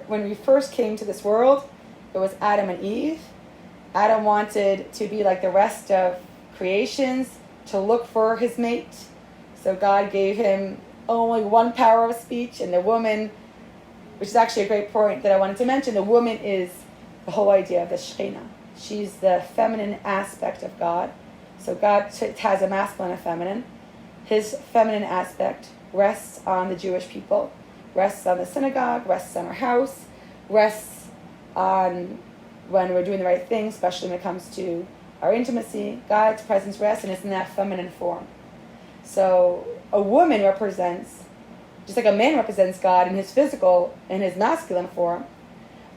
when we first came to this world, it was Adam and Eve. Adam wanted to be like the rest of creations, to look for his mate. So God gave him only one power of speech, and the woman, which is actually a great point that I wanted to mention, the woman is the whole idea of the Shekhinah. She's the feminine aspect of God. So God has a masculine and a feminine. His feminine aspect rests on the Jewish people, rests on the synagogue, rests on our house, rests on when we're doing the right thing, especially when it comes to our intimacy. God's presence rests, and it's in that feminine form. So a woman represents, just like a man represents God in his physical, in his masculine form,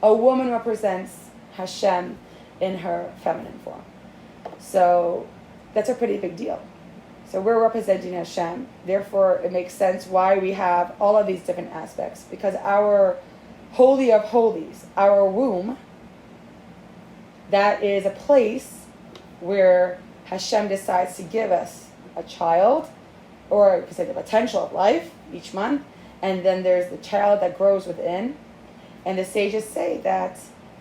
a woman represents Hashem in her feminine form. So that's a pretty big deal. So we're representing Hashem. Therefore, it makes sense why we have all of these different aspects. Because our Holy of Holies, our womb, that is a place where Hashem decides to give us a child, or you could say the potential of life each month. And then there's the child that grows within. And the sages say that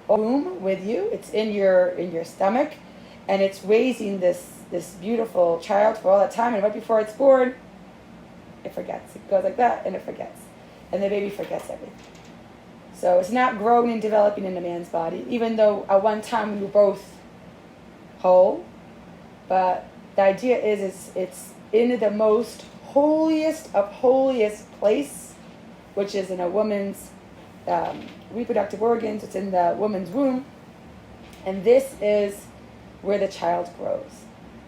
womb with you, it's in your stomach, and it's raising this beautiful child for all that time, and right before it's born, it forgets. It goes like that, and it forgets. And the baby forgets everything. So it's not growing and developing in a man's body, even though at one time we were both whole. But the idea is it's in the most holiest of holiest place, which is in a woman's reproductive organs. It's in the woman's womb. And this is where the child grows.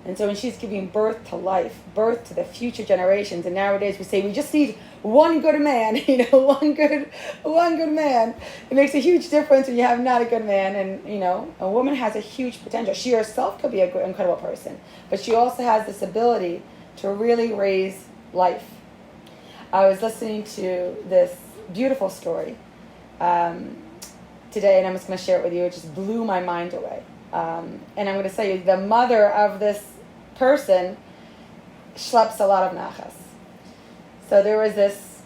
And so when she's giving birth to life, birth to the future generations, and nowadays we say we just need one good man, one good man. It makes a huge difference when you have not a good man. And, a woman has a huge potential. She herself could be an incredible person, but she also has this ability to really raise life. I was listening to this beautiful story today, and I'm just going to share it with you. It just blew my mind away. And I'm going to tell you, the mother of this person schleps a lot of nachas. So there was this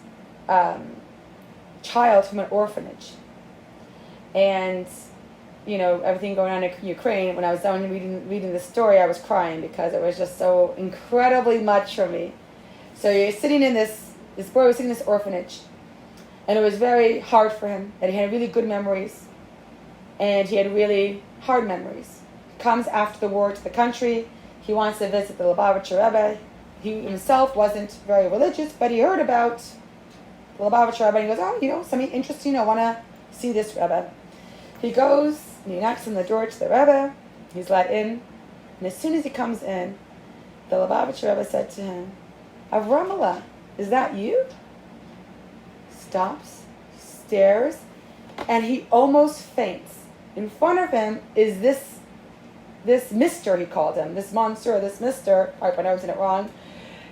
child from an orphanage. And, everything going on in Ukraine, when I was done reading the story, I was crying because it was just so incredibly much for me. So you're sitting in this boy was sitting in this orphanage, and it was very hard for him, and he had really good memories, and he had really hard memories. He comes after the war to the country. He wants to visit the Lubavitcher Rebbe. He himself wasn't very religious, but he heard about the Lubavitcher Rebbe, and he goes, something interesting, I want to see this Rebbe. He goes, and he knocks on the door to the Rebbe. He's let in, and as soon as he comes in, the Lubavitcher Rebbe said to him, Avramala, is that you? Stops, stares, and he almost faints. In front of him is this mister, he called him, this monsieur, this mister, I pronounced it wrong,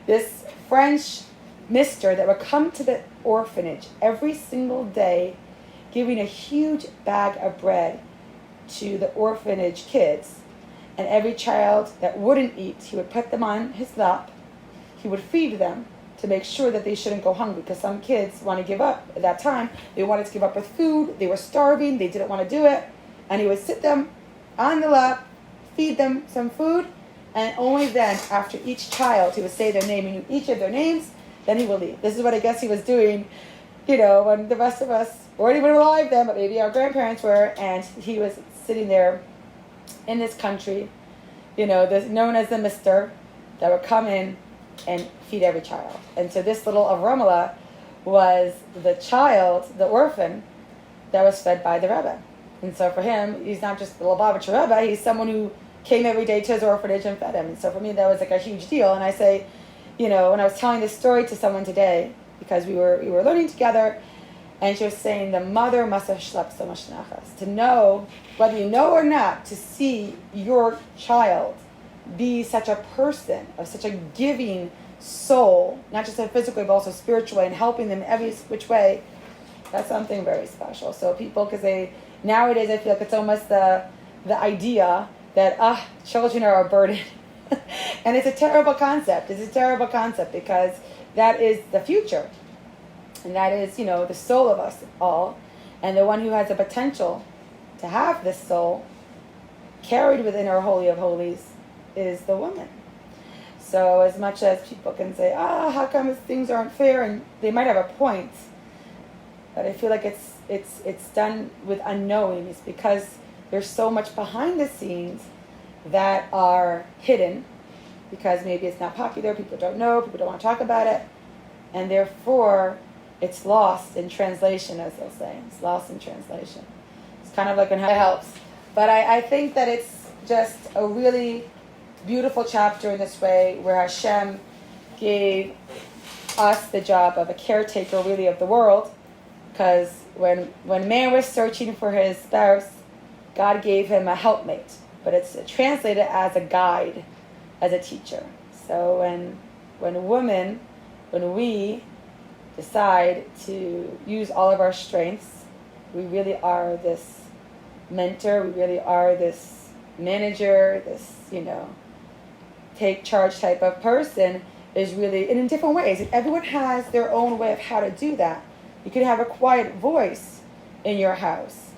this French mister that would come to the orphanage every single day, giving a huge bag of bread to the orphanage kids. And every child that wouldn't eat, he would put them on his lap. He would feed them to make sure that they shouldn't go hungry, because some kids want to give up at that time. They wanted to give up with food. They were starving. They didn't want to do it. And he would sit them on the lap, feed them some food, and only then, after each child, he would say their name, and knew each of their names, then he would leave. This is what I guess he was doing, when the rest of us weren't even alive then, but maybe our grandparents were, and he was sitting there in this country, known as the mister, that would come in and feed every child. And so this little Avramala was the child, the orphan, that was fed by the Rebbe. And so for him, he's not just the Lubavitcher Rebbe, he's someone who came every day to his orphanage and fed him. And so for me, that was like a huge deal. And I say, when I was telling this story to someone today, because we were learning together, and she was saying the mother must have schlepped so much nachas. To know, whether you know or not, to see your child be such a person of such a giving soul, not just physically but also spiritually, and helping them every which way, that's something very special. So people, because nowadays I feel like it's almost the idea that children are a burden. And it's a terrible concept. It's a terrible concept, because that is the future. And that is, the soul of us all. And the one who has the potential to have this soul carried within our Holy of Holies is the woman. So as much as people can say, how come things aren't fair, and they might have a point, but I feel like it's done with unknowing. It's because there's so much behind the scenes that are hidden, because maybe it's not popular, people don't know, people don't want to talk about it, and therefore it's lost in translation, as they'll say. It's lost in translation. It's kind of like how it helps. But I think that it's just a really beautiful chapter in this way, where Hashem gave us the job of a caretaker, really, of the world. Because when man was searching for his spouse, God gave him a helpmate. But it's translated as a guide, as a teacher. So when we decide to use all of our strengths, we really are this mentor, we really are this manager, this, take charge type of person, is really, and in different ways. And everyone has their own way of how to do that. You can have a quiet voice in your house.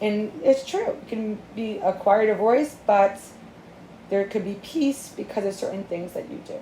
And it's true. You can be a quieter voice, but there could be peace because of certain things that you do.